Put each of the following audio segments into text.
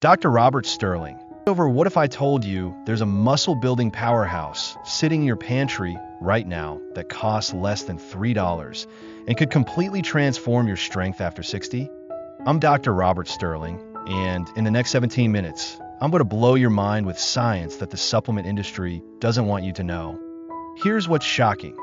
Dr. Robert Sterling. Over what if I told you there's a muscle-building powerhouse sitting in your pantry right now that costs less than $3 and could completely transform your strength after 60? I'm Dr. Robert Sterling, and in the next 17 minutes, I'm going to blow your mind with science that the supplement industry doesn't want you to know. Here's what's shocking.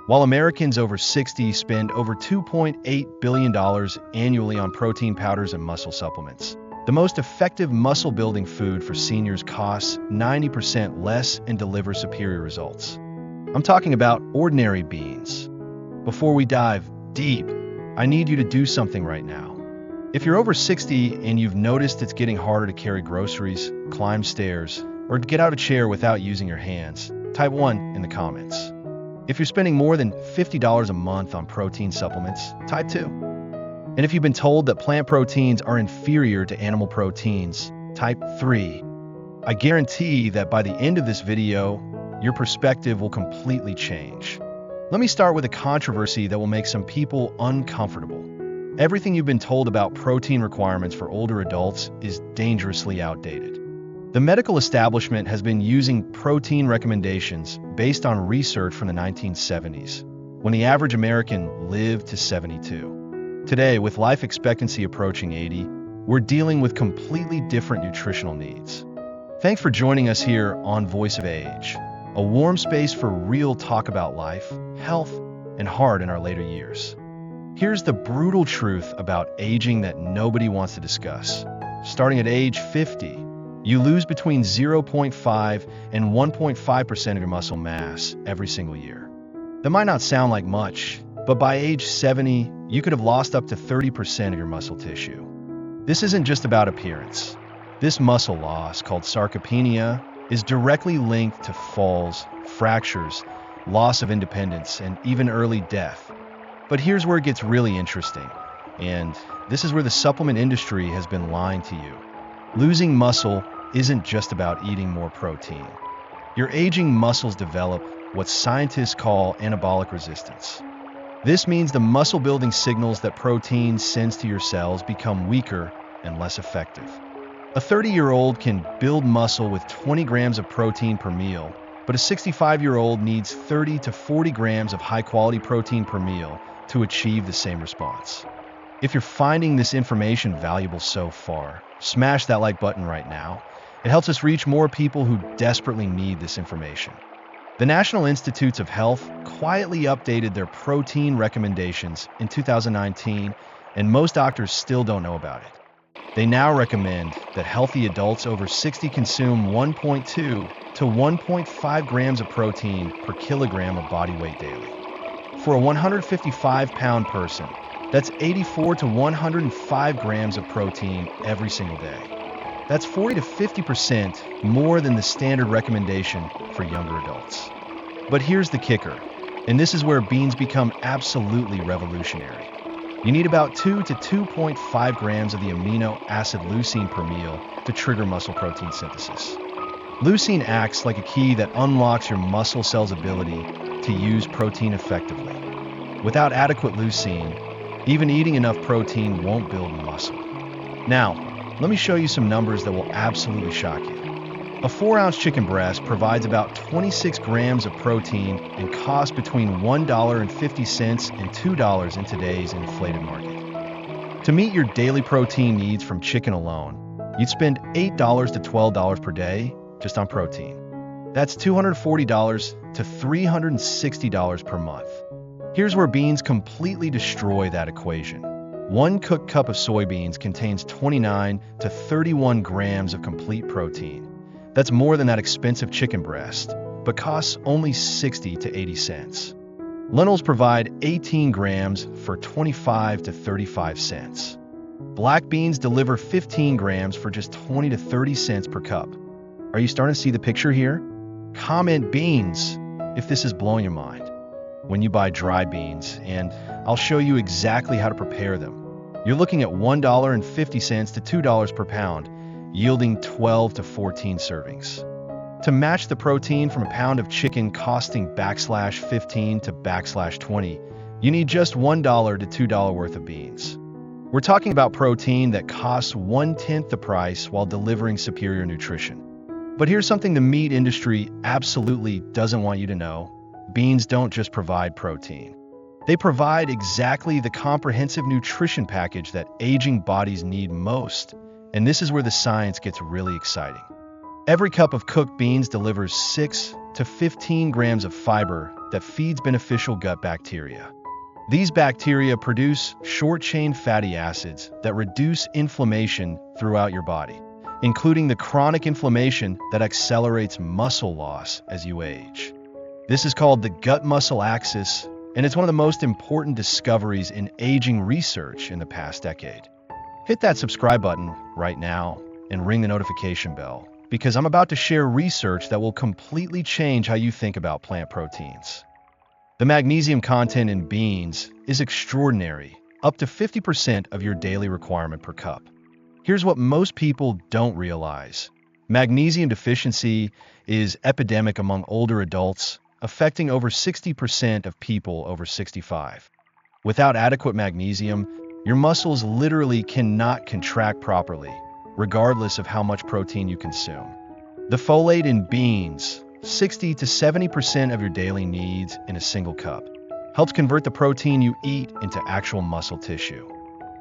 While Americans over 60 spend over $2.8 billion annually on protein powders and muscle supplements, the most effective muscle-building food for seniors costs 90% less and delivers superior results. I'm talking about ordinary beans. Before we dive deep, I need you to do something right now. If you're over 60 and you've noticed it's getting harder to carry groceries, climb stairs, or get out of a chair without using your hands, type 1 in the comments. If you're spending more than $50 a month on protein supplements, type 2. And if you've been told that plant proteins are inferior to animal proteins, type 3. I guarantee that by the end of this video, your perspective will completely change. Let me start with a controversy that will make some people uncomfortable. Everything you've been told about protein requirements for older adults is dangerously outdated. The medical establishment has been using protein recommendations based on research from the 1970s, when the average American lived to 72. Today, with life expectancy approaching 80, we're dealing with completely different nutritional needs. Thanks for joining us here on Voice of Age, a warm space for real talk about life, health, and heart in our later years. Here's the brutal truth about aging that nobody wants to discuss. Starting at age 50, you lose between 0.5 and 1.5% of your muscle mass every single year. That might not sound like much, but by age 70, you could have lost up to 30% of your muscle tissue. This isn't just about appearance. This muscle loss, called sarcopenia, is directly linked to falls, fractures, loss of independence, and even early death. But here's where it gets really interesting, and this is where the supplement industry has been lying to you. Losing muscle isn't just about eating more protein. Your aging muscles develop what scientists call anabolic resistance. This means the muscle-building signals that protein sends to your cells become weaker and less effective. A 30-year-old can build muscle with 20 grams of protein per meal, but a 65-year-old needs 30 to 40 grams of high-quality protein per meal to achieve the same response. If you're finding this information valuable so far, smash that like button right now. It helps us reach more people who desperately need this information. The National Institutes of Health quietly updated their protein recommendations in 2019, and most doctors still don't know about it. They now recommend that healthy adults over 60 consume 1.2 to 1.5 grams of protein per kilogram of body weight daily. For a 155-pound person, that's 84 to 105 grams of protein every single day. That's 40 to 50% more than the standard recommendation for younger adults. But here's the kicker, and this is where beans become absolutely revolutionary. You need about 2 to 2.5 grams of the amino acid leucine per meal to trigger muscle protein synthesis. Leucine acts like a key that unlocks your muscle cell's ability to use protein effectively. Without adequate leucine, even eating enough protein won't build muscle. Now, let me show you some numbers that will absolutely shock you. A 4-ounce chicken breast provides about 26 grams of protein and costs between $1.50 and $2 in today's inflated market. To meet your daily protein needs from chicken alone, you'd spend $8 to $12 per day just on protein. That's $240 to $360 per month. Here's where beans completely destroy that equation. 1 cooked cup of soybeans contains 29 to 31 grams of complete protein. That's more than that expensive chicken breast, but costs only 60 to 80 cents. Lentils provide 18 grams for 25 to 35 cents. Black beans deliver 15 grams for just 20 to 30 cents per cup. Are you starting to see the picture here? Comment beans if this is blowing your mind. When you buy dry beans, and I'll show you exactly how to prepare them, you're looking at $1.50 to $2 per pound, yielding 12 to 14 servings. To match the protein from a pound of chicken costing /15 to /20, you need just $1 to $2 worth of beans. We're talking about protein that costs 1/10 the price while delivering superior nutrition. But here's something the meat industry absolutely doesn't want you to know. Beans don't just provide protein. They provide exactly the comprehensive nutrition package that aging bodies need most. And this is where the science gets really exciting. Every cup of cooked beans delivers 6 to 15 grams of fiber that feeds beneficial gut bacteria. These bacteria produce short-chain fatty acids that reduce inflammation throughout your body, including the chronic inflammation that accelerates muscle loss as you age. This is called the gut-muscle axis, and it's one of the most important discoveries in aging research in the past decade. Hit that subscribe button right now and ring the notification bell, because I'm about to share research that will completely change how you think about plant proteins. The magnesium content in beans is extraordinary, up to 50% of your daily requirement per cup. Here's what most people don't realize. Magnesium deficiency is epidemic among older adults, affecting over 60% of people over 65. Without adequate magnesium, your muscles literally cannot contract properly, regardless of how much protein you consume. The folate in beans, 60 to 70% of your daily needs in a single cup, helps convert the protein you eat into actual muscle tissue.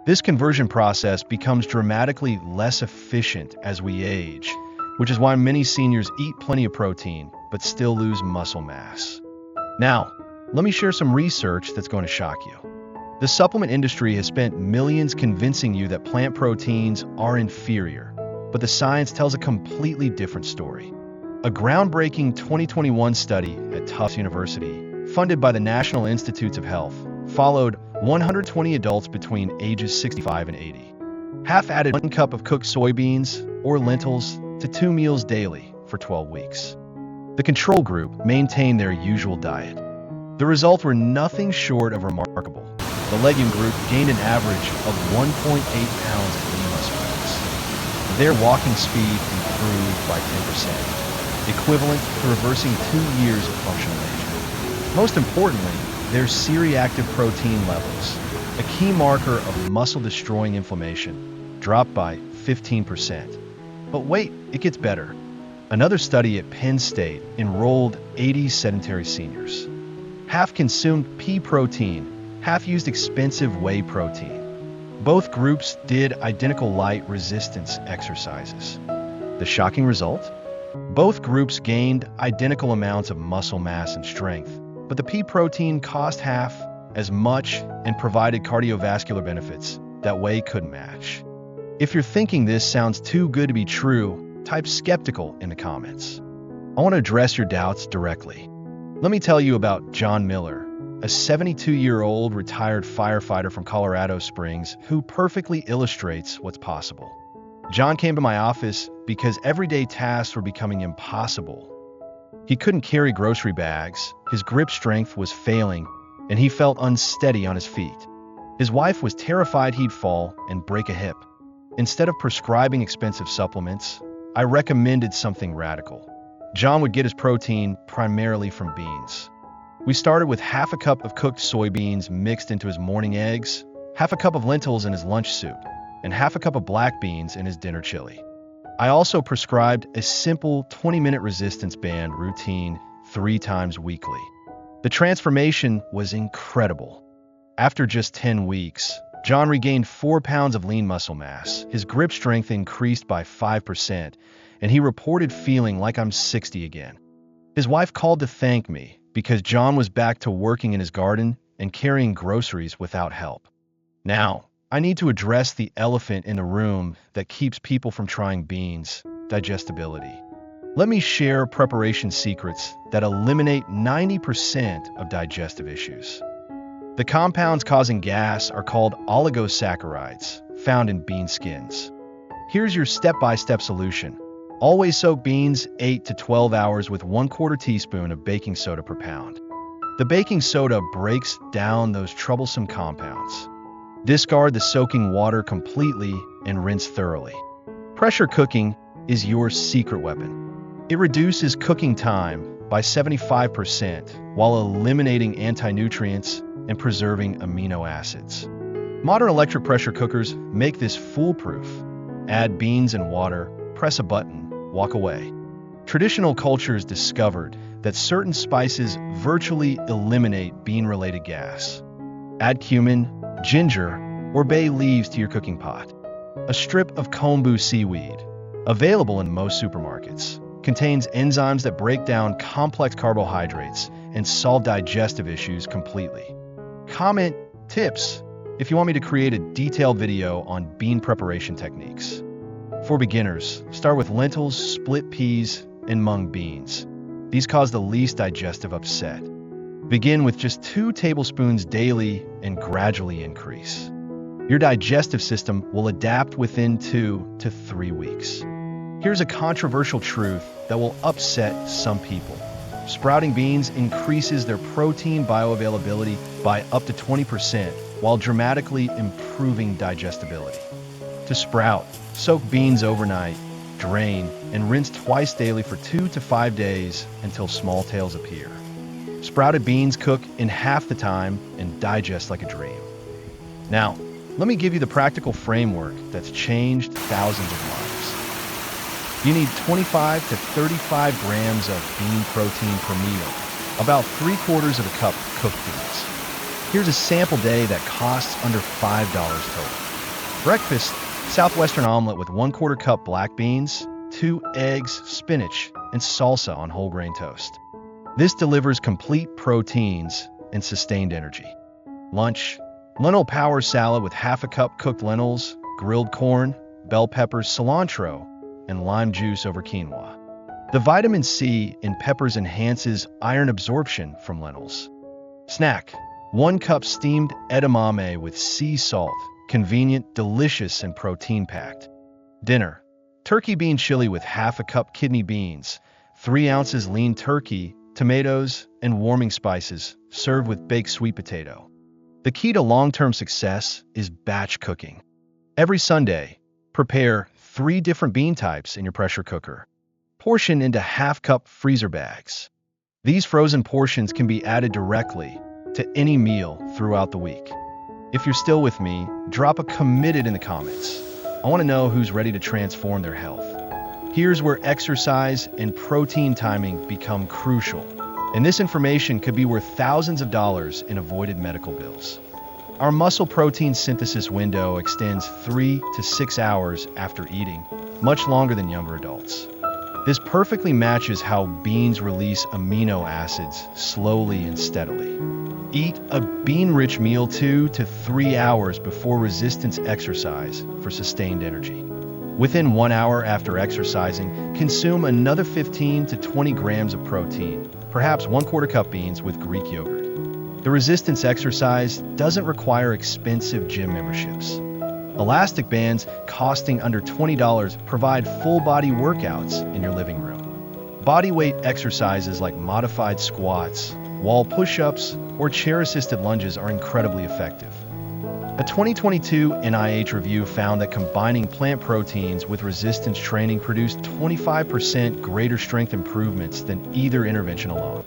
This conversion process becomes dramatically less efficient as we age, which is why many seniors eat plenty of protein but still lose muscle mass. Now, let me share some research that's going to shock you. The supplement industry has spent millions convincing you that plant proteins are inferior, but the science tells a completely different story. A groundbreaking 2021 study at Tufts University, funded by the National Institutes of Health, followed 120 adults between ages 65 and 80. Half added 1 cup of cooked soybeans or lentils to 2 meals daily for 12 weeks. The control group maintained their usual diet. The results were nothing short of remarkable. The legume group gained an average of 1.8 pounds of lean muscle mass. Their walking speed improved by 10%. Equivalent to reversing 2 years of functional aging. Most importantly, their C-reactive protein levels, a key marker of muscle-destroying inflammation, dropped by 15%. But wait, it gets better. Another study at Penn State enrolled 80 sedentary seniors. Half consumed pea protein, half used expensive whey protein. Both groups did identical light resistance exercises. The shocking result? Both groups gained identical amounts of muscle mass and strength, but the pea protein cost half as much and provided cardiovascular benefits that whey couldn't match. If you're thinking this sounds too good to be true, type skeptical in the comments. I want to address your doubts directly. Let me tell you about John Miller, a 72-year-old retired firefighter from Colorado Springs who perfectly illustrates what's possible. John came to my office because everyday tasks were becoming impossible. He couldn't carry grocery bags, his grip strength was failing, and he felt unsteady on his feet. His wife was terrified he'd fall and break a hip. Instead of prescribing expensive supplements, I recommended something radical. John would get his protein primarily from beans. We started with half a cup of cooked soybeans mixed into his morning eggs, half a cup of lentils in his lunch soup, and half a cup of black beans in his dinner chili. I also prescribed a simple 20-minute resistance band routine 3 times weekly. The transformation was incredible. After just 10 weeks, John regained 4 pounds of lean muscle mass, his grip strength increased by 5%, and he reported feeling like I'm 60 again. His wife called to thank me because John was back to working in his garden and carrying groceries without help. Now, I need to address the elephant in the room that keeps people from trying beans: digestibility. Let me share preparation secrets that eliminate 90% of digestive issues. The compounds causing gas are called oligosaccharides, found in bean skins. Here's your step-by-step solution. Always soak beans 8 to 12 hours with 1/4 teaspoon of baking soda per pound. The baking soda breaks down those troublesome compounds. Discard the soaking water completely and rinse thoroughly. Pressure cooking is your secret weapon. It reduces cooking time by 75% while eliminating anti-nutrients and preserving amino acids. Modern electric pressure cookers make this foolproof. Add beans and water, press a button, walk away. Traditional cultures discovered that certain spices virtually eliminate bean-related gas. Add cumin, ginger, or bay leaves to your cooking pot. A strip of kombu seaweed, available in most supermarkets, contains enzymes that break down complex carbohydrates and solve digestive issues completely. Comment tips if you want me to create a detailed video on bean preparation techniques. For beginners, start with lentils, split peas, and mung beans. These cause the least digestive upset. Begin with just 2 tablespoons daily and gradually increase. Your digestive system will adapt within 2 to 3 weeks. Here's a controversial truth that will upset some people. Sprouting beans increases their protein bioavailability by up to 20% while dramatically improving digestibility. To sprout, soak beans overnight, drain, and rinse twice daily for 2 to 5 days until small tails appear. Sprouted beans cook in half the time and digest like a dream. Now, let me give you the practical framework that's changed thousands of lives. You need 25 to 35 grams of bean protein per meal, about 3/4 of a cup cooked beans. Here's a sample day that costs under $5 total. Breakfast, southwestern omelet with 1/4 cup black beans, 2 eggs, spinach, and salsa on whole grain toast. This delivers complete proteins and sustained energy. Lunch, lentil power salad with 1/2 cup cooked lentils, grilled corn, bell peppers, cilantro, and lime juice over quinoa. The vitamin C in peppers enhances iron absorption from lentils. Snack, 1 cup steamed edamame with sea salt, convenient, delicious, and protein-packed. Dinner, turkey bean chili with 1/2 cup kidney beans, 3 ounces lean turkey, tomatoes, and warming spices, served with baked sweet potato. The key to long-term success is batch cooking. Every Sunday, prepare 3 different bean types in your pressure cooker. Portion into 1/2 cup freezer bags. These frozen portions can be added directly to any meal throughout the week. If you're still with me, drop a committed in the comments. I want to know who's ready to transform their health. Here's where exercise and protein timing become crucial, and this information could be worth thousands of dollars in avoided medical bills. Our muscle protein synthesis window extends 3 to 6 hours after eating, much longer than younger adults. This perfectly matches how beans release amino acids slowly and steadily. Eat a bean-rich meal 2 to 3 hours before resistance exercise for sustained energy. Within 1 hour after exercising, consume another 15 to 20 grams of protein, perhaps 1/4 cup beans with Greek yogurt. The resistance exercise doesn't require expensive gym memberships. Elastic bands costing under $20 provide full-body workouts in your living room. Bodyweight exercises like modified squats, wall push-ups, or chair-assisted lunges are incredibly effective. A 2022 NIH review found that combining plant proteins with resistance training produced 25% greater strength improvements than either intervention alone.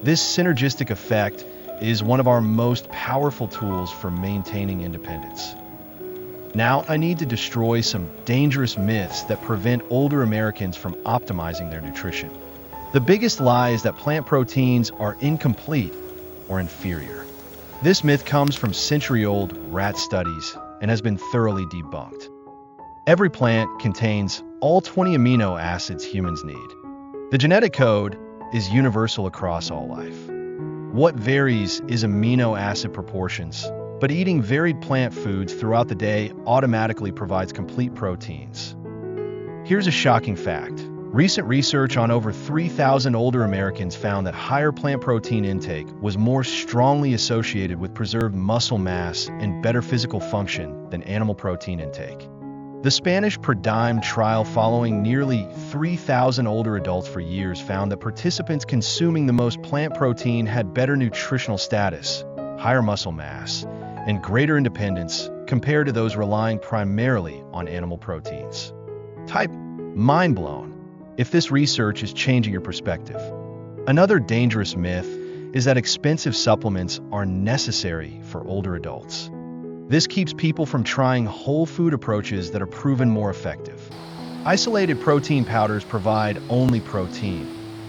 This synergistic effect is one of our most powerful tools for maintaining independence. Now I need to destroy some dangerous myths that prevent older Americans from optimizing their nutrition. The biggest lie is that plant proteins are incomplete or inferior. This myth comes from century-old rat studies and has been thoroughly debunked. Every plant contains all 20 amino acids humans need. The genetic code is universal across all life. What varies is amino acid proportions, but eating varied plant foods throughout the day automatically provides complete proteins. Here's a shocking fact. Recent research on over 3,000 older Americans found that higher plant protein intake was more strongly associated with preserved muscle mass and better physical function than animal protein intake. The Spanish per diem trial, following nearly 3,000 older adults for years, found that participants consuming the most plant protein had better nutritional status, higher muscle mass, and greater independence compared to those relying primarily on animal proteins. Type mind blown if this research is changing your perspective. Another dangerous myth is that expensive supplements are necessary for older adults. This keeps people from trying whole food approaches that are proven more effective. Isolated protein powders provide only protein,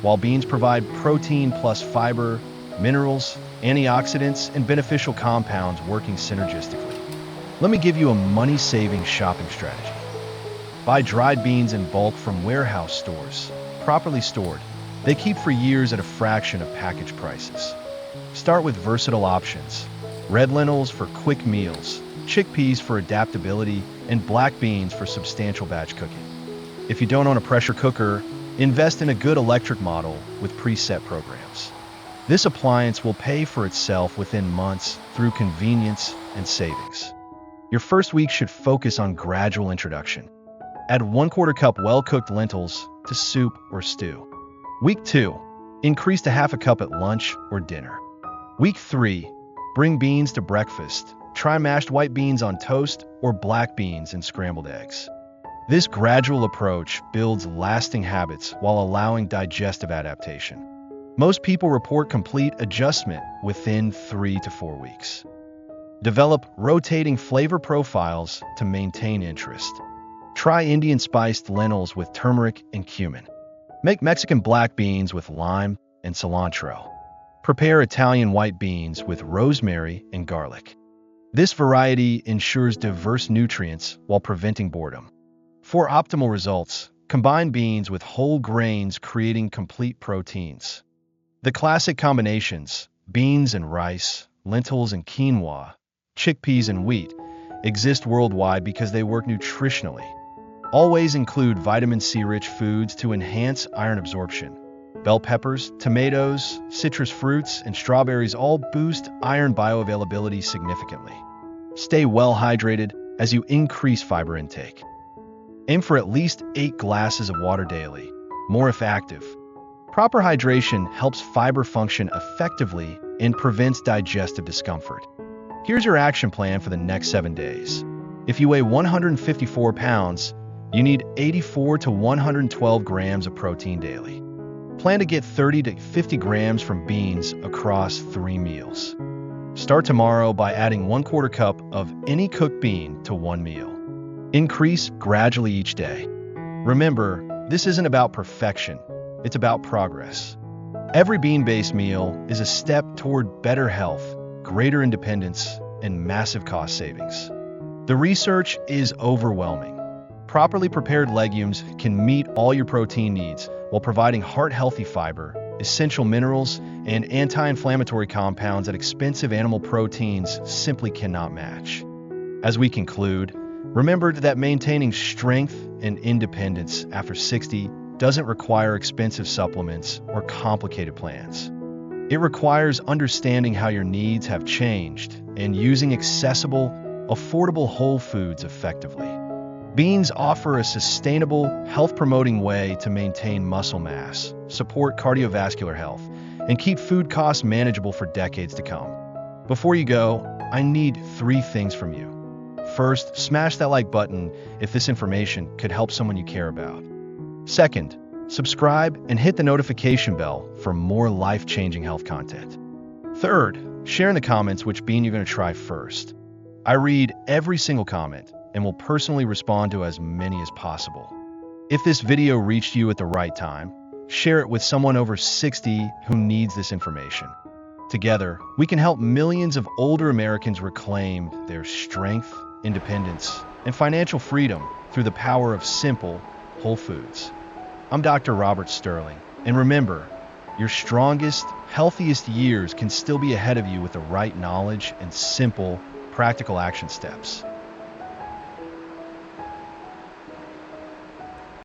while beans provide protein plus fiber, minerals, antioxidants, and beneficial compounds working synergistically. Let me give you a money-saving shopping strategy. Buy dried beans in bulk from warehouse stores. Properly stored, they keep for years at a fraction of package prices. Start with versatile options. Red lentils for quick meals, chickpeas for adaptability, and black beans for substantial batch cooking. If you don't own a pressure cooker, invest in a good electric model with preset programs. This appliance will pay for itself within months through convenience and savings. Your first week should focus on gradual introduction. Add 1/4 cup well-cooked lentils to soup or stew. Week 2, increase to 1/2 cup at lunch or dinner. Week 3, bring beans to breakfast. Try mashed white beans on toast or black beans and scrambled eggs. This gradual approach builds lasting habits while allowing digestive adaptation. Most people report complete adjustment within 3 to 4 weeks. Develop rotating flavor profiles to maintain interest. Try Indian spiced lentils with turmeric and cumin. Make Mexican black beans with lime and cilantro. Prepare Italian white beans with rosemary and garlic. This variety ensures diverse nutrients while preventing boredom. For optimal results, combine beans with whole grains, creating complete proteins. The classic combinations, beans and rice, lentils and quinoa, chickpeas and wheat, exist worldwide because they work nutritionally. Always include vitamin C-rich foods to enhance iron absorption. Bell peppers, tomatoes, citrus fruits, and strawberries all boost iron bioavailability significantly. Stay well hydrated as you increase fiber intake. Aim for at least 8 glasses of water daily, more if active. Proper hydration helps fiber function effectively and prevents digestive discomfort. Here's your action plan for the next 7 days. If you weigh 154 pounds, you need 84 to 112 grams of protein daily. Plan to get 30 to 50 grams from beans across 3 meals. Start tomorrow by adding 1/4 cup of any cooked bean to 1 meal. Increase gradually each day. Remember, this isn't about perfection, it's about progress. Every bean-based meal is a step toward better health, greater independence, and massive cost savings. The research is overwhelming. Properly prepared legumes can meet all your protein needs while providing heart-healthy fiber, essential minerals, and anti-inflammatory compounds that expensive animal proteins simply cannot match. As we conclude, remember that maintaining strength and independence after 60 doesn't require expensive supplements or complicated plans. It requires understanding how your needs have changed and using accessible, affordable whole foods effectively. Beans offer a sustainable, health-promoting way to maintain muscle mass, support cardiovascular health, and keep food costs manageable for decades to come. Before you go, I need 3 things from you. First, smash that like button if this information could help someone you care about. Second, subscribe and hit the notification bell for more life-changing health content. Third, share in the comments which bean you're going to try first. I read every single comment and will personally respond to as many as possible. If this video reached you at the right time, share it with someone over 60 who needs this information. Together, we can help millions of older Americans reclaim their strength, independence, and financial freedom through the power of simple, whole foods. I'm Dr. Robert Sterling, and remember, your strongest, healthiest years can still be ahead of you with the right knowledge and simple, practical action steps.